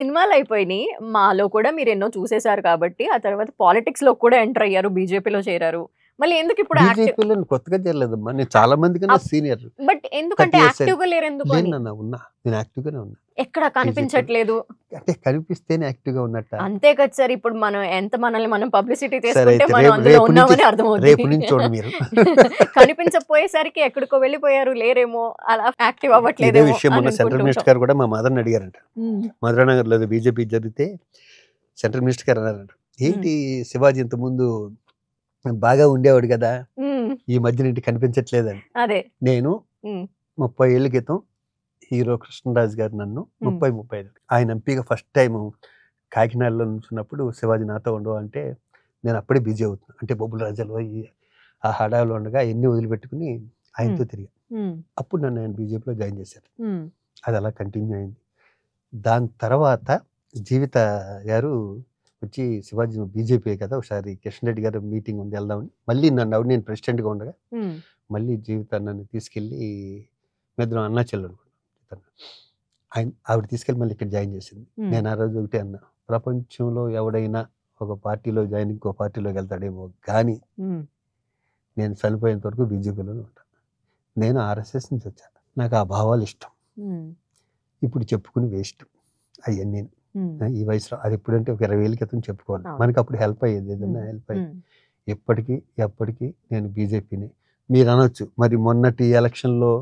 సినిమాలయిపోయినియి. మాలో కూడా మీరెన్నో చూసేసారు కాబట్టి, ఆ తర్వాత పాలిటిక్స్‌లోకి కూడా ఎంటర్ అయ్యారు. బీజేపీలో చేరారు. మళ్ళీ ఎందుకిప్పుడు బీజేపీలో నేను కొత్తగా చేరలేదమ్మా. నేను చాలా మంది కన్నా అప్ సీనియర్. బట్ 30 ఎందుకంటే ఇయర్స్ అయింది. యాక్టివ్‌గా లేరెందుకు లేను అని? నాన్న ఉన్నా. నేను యాక్టివ్‌గానే ఉన్నా. ఎక్కడ బీజేపీలో. కనిపించట్లేదు. అంటే కనిపిస్తేనే యాక్టివ్‌గా ఉన్నట్టా? అంతే కదా సార్! ఇప్పుడు మనం మనల్ని మనం పబ్లిసిటీ సరే చేసుకుంటే అయితే మనం అందులో రేపు నుంచి ఉన్నామని అర్థమవుద్ది. రేపు నుంచి చూడండి మీరు. కనిపించకపోయేసరికి ఎక్కడికో వెళ్ళిపోయారు, లేరేమో, అలా యాక్టివ్ ఇదే అవ్వట్లేదేమో విషయం అని మొన్న సెంట్రల్ అనుకుంటూ మినిస్టర్ ఉంటాం. గారు కూడా మా మదర్‌ని అడిగారంట. హ్మ్. మధురానగర్‌లో ఏదో బీజేపీ జరిగితే సెంట్రల్ మినిస్టర్ గారు అన్నారంట. హ్మ్. ఏంటి శివాజీ ఇంతకుముందు బాగా ఉండేవాడు గదా! హ్మ్. ఈ మధ్యన ఏంటి కనిపించట్లేదని. అదే. నేను హ్మ్. 30 ఏళ్ల క్రితం హీరో కృష్ణరాజు గారు నన్ను హ్మ్. 35 ఆయన ఎంపీగా ఫస్ట్ టైము కాకినాడలో నుంచున్నప్పుడు శివాజీ నాతో ఉండవు అంటే నేను అప్పుడే బిజీ అవుతున్నా. అంటే బొబ్బుల రాజాలో ఆ హడావిలో ఉండగా అయన్నీ వదిలిపెట్టుకొని హ్మ్. ఆయనతో తిరిగా. హ్మ్. అప్పుడు నన్ను ఆయన బీజేపీలో జాయిన్ చేశారు. హ్మ్. అది అలా కంటిన్యూ అయింది. దాని తర్వాత జీవిత గారు వచ్చి శివాజీ నువ్వు బీజేపీ కదా! ఒకసారి కిషన్ రెడ్డి గారి మీటింగ్ ఉంది వెళ్దామని. మళ్ళీ నన్ను నేను ప్రెసిడెంట్‌గా ఉండగా హ్మ్. మళ్ళీ జీవిత నన్ను తీసుకెళ్ళి మేమిద్దరం అన్నా చెల్లెలు. ఆవిడ తీసుకెళ్ళి మళ్ళీ ఇక్కడ జాయిన్ చేసింది. హ్మ్. నేను ఆ రోజు ఒకటే అన్నా. ప్రపంచంలో ఎవడైనా ఒక పార్టీలో జాయిన్ ఇంకో పార్టీలోకి వెళ్తాడేమో గానీ హ్మ్. నేను చనిపోయేంత వరకు బీజేపీలోనే ఉంటా. నేను ఆర్ఎస్ఎస్ నుంచి వచ్చా. నాకు ఆ భావాలు ఇష్టం. హ్మ్. ఇప్పుడు చెప్పుకుని వేస్ట్ అయన్నీను. హ్మ్. ఈ వయసులో అది ఎప్పుడంటే ఒక 20 ఏళ్ల క్రితం చెప్పుకోవాలి. అవును. మనకప్పుడు హెల్ప్ అయ్యేది. ఏదన్నా హ్మ్. హెల్ప్ అయ్యేది. హ్మ్. ఎప్పటికి, ఎప్పటికి నేను బీజేపీనే. మీరనొచ్చు మరి మొన్నటి ఎలక్షన్‌లో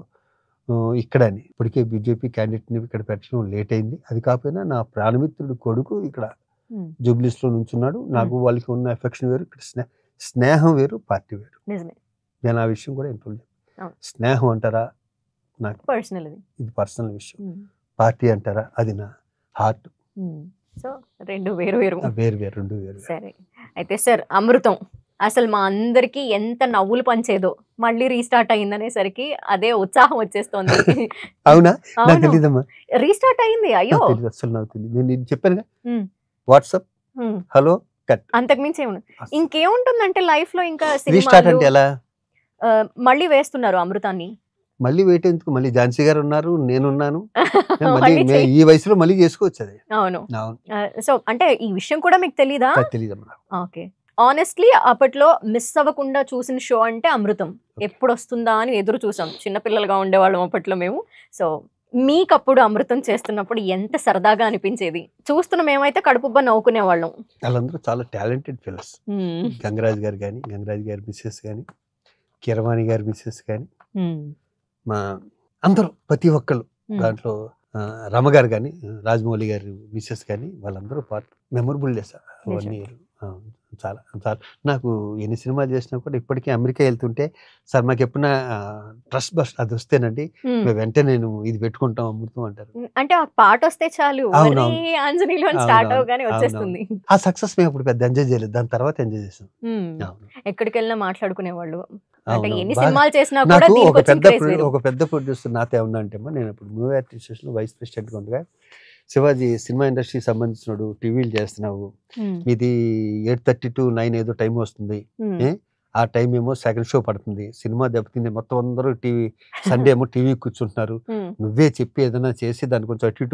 ఇక్కడని. ఇప్పటికే బీజేపీ క్యాండిడేట్‌ని ఇక్కడ పెట్టడం లేట్ అయింది. అది కాకపోయినా నా ప్రాణమిత్రుడు కొడుకు ఇక్కడ హ్మ్. జూబ్లీస్‌లో నుంచున్నాడు. హ్మ్. నాకు వాళ్ళకి ఉన్న ఎఫెక్షన్ వేరు. ఇక్కడ స్నేహం వేరు, పార్టీ వేరు. నిజమే. నేను ఆ విషయం కూడా ఇంట్లో అవును. స్నేహం అంటారా? నాకు పర్సనల్ అది. ఇది పర్సనల్ విషయం. హ్మ్. పార్టీ అంటారా? అది నా హార్ట్. హ్మ్. సో, 2 వేరు వేరు. వేరు వేరు. 2 వేరు వేరు. సరే. అయితే సార్ అమృతం అసలు మా అందరికి ఎంత నవ్వులు పంచేదో మళ్ళీ రీస్టార్ట్ అయిందనేసరికి అదే ఉత్సాహం వచ్చేస్తోంది. అవునా? నాకు అవును. తెలీదమ్మా. రీస్టార్ట్ అయింది. అయ్యో! నాకు తెలీదు. అస్సలు నాకు తెలీదు. నేను ఇది చెప్పానుగా. హ్మ్. వాట్సాప్, హ్మ్. Hello, cut. అంతకు మించి ఏముండదు. అస్సలు. ఇంకేముంటుందంటే లైఫ్‌లో ఇంకా రీస్టార్ట్ సినిమాలు అంటే ఎలా? మళ్ళీ వేస్తున్నారు అమృతాన్ని. మళ్ళీ వెయిట్ ఎందుకు? మళ్ళీ ఝాన్సీ గారున్నారు. నేనున్నాను. మళ్ళీ మళ్ళీ చెయ్ ఈ వయసులో మళ్ళీ చేసుకోవచ్చది. అవును. అవును. సో, అంటే ఈ విషయం కూడా మీకు తెలీదా? నాకు తెలీదమ్మా నాకు. ఓకే. హానెస్ట్‌లీ అప్పట్లో మిస్ అవ్వకుండా చూసిన షో అంటే 'అమృతం.' ఓకే. ఎప్పుడొస్తుందా అని ఎదురు చూసాం. చిన్న పిల్లలుగా ఉండేవాళ్ళం అప్పట్లో మేము. సో, మీకప్పుడు 'అమృతం' చేస్తున్నప్పుడు ఎంత సరదాగా అనిపించేది? చూస్తున్న మేమైతే కడుపుబ్బా నవ్వుకునేవాళ్ళం. ఆళ్ళందరూ చాలా టాలెంటెడ్ ఫెలోస్. హ్మ్. గంగరాజు గారు గాని, గంగరాజు గారి మిసెస్ గాని, కీరవాణి గారి మిసెస్ గాని, హ్మ్. మా అందరూ ప్రతి ఒక్కళ్ళు హ్మ్. దాంట్లో రమ గారు గాని, రాజమౌళి గారి మిసెస్ గాని వాళ్ళందరూ మెమరబుల్ డేస్ అవన్నీ. నిజం. ఆ! చాలా చాలా నాకు ఎన్ని సినిమాలు చేసినా కూడా ఇప్పటికీ అమెరికా ఎళ్తుంటే సార్ మాకెప్పుడన్నా ట్రస్ట్ బస్ట్ అదొస్తేనండి హ్మ్. మేము వెంటనే నేను ఇది పెట్టుకుంటాం అమృతం అంటారు. హ్మ్. అంటే ఆ పాటొస్తే చాలు. ఒరే అవునవును. ఆంజనేయులు అని స్టార్ట్ అవునవును. అవ్వగానే అవునవును. వచ్చేస్తుంది. ఆ సక్సెస్ మేమప్పుడు పెద్ద ఎంజాయ్ చేయలేదు. దాని తర్వాత ఎంజాయ్ చేసాం. హ్మ్. అవును. ఎక్కడికెళ్ళినా మాట్లాడుకునేవాళ్ళు. అంటే అవునవును. ఎన్ని బాగా సినిమాలు చేసినా కూడా నాకు దీనికొచ్చిన క్రేజ్ వేరు. ఒక పెద్ద ప్రొడ్యూసర్ నాతో ఏమన్నా అంటే అమ్మా నేనప్పుడు మూవీ అడ్మినిస్ట్రేషన్‌లో వైస్ ప్రెసిడెంట్‌గా ఉండగా, శివాజీ సినిమా ఇండస్ట్రీకి సంబంధించినోడు టీవీలు చేస్తున్నావు. హ్మ్. మీది 8:30-9 ఏదో టైం వస్తుంది. హ్మ్. ఏ ఆ టైం ఏమో సెకండ్ షో పడుతుంది. సినిమా దెబ్బతింది. మొత్తం అందరూ సండే ఏమో టీవీ కూర్చుంటున్నారు. హ్మ్. నువ్వే చెప్పి ఏదైనా చేసి దాన్ని కొంచెం అటు ఇటు